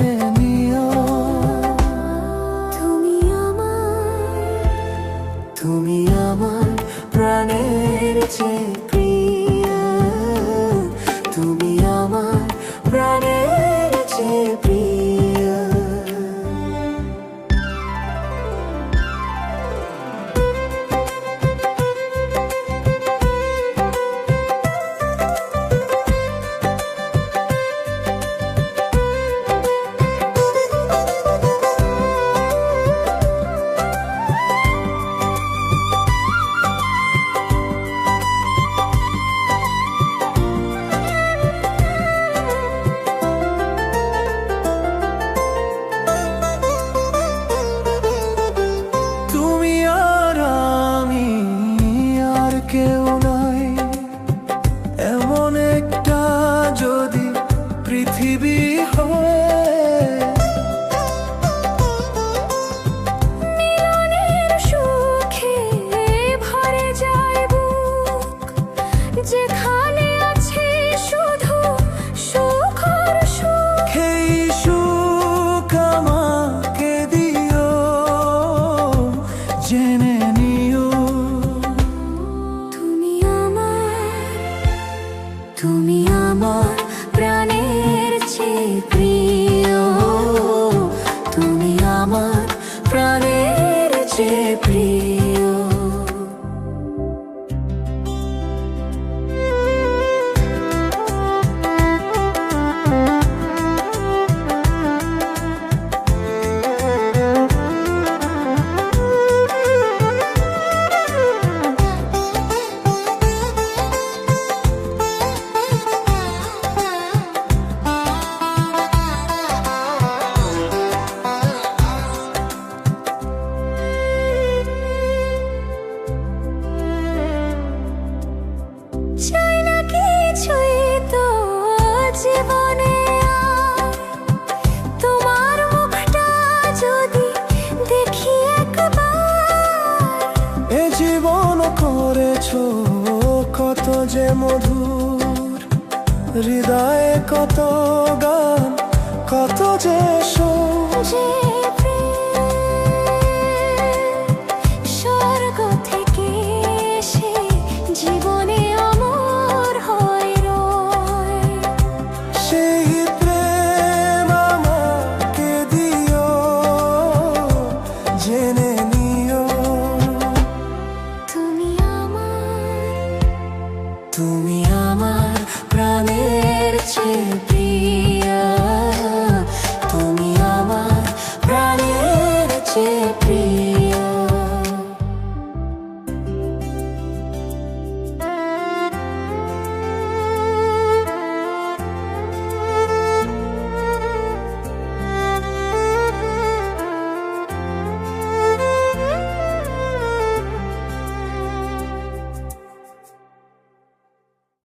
জেনে নিও। তুমি আমার প্রাণের চেয়ে প্রিয়, তুমি আমার প্রাণের চেয়ে প্রিয়। কেউ নাই এমন একটা যদি পৃথিবী হয়, মিলনের সুখে ভরে যায় বুক, যেখানে আছে শুধু সুখ আর সুখ। এই সুখ আমাকে দিও, জেনে নিও। তুমি আমার প্রাণের চেয়ে প্রিয়, তুমি আমার প্রাণের চেয়ে প্রিয়। চাই না কিছুই তো জীবনে আর, তোমার মুখটা যদি দেখি একবার। এ জীবন করেছো কত যে মধুর, হৃদয়ে কত গান, কত যে সুর।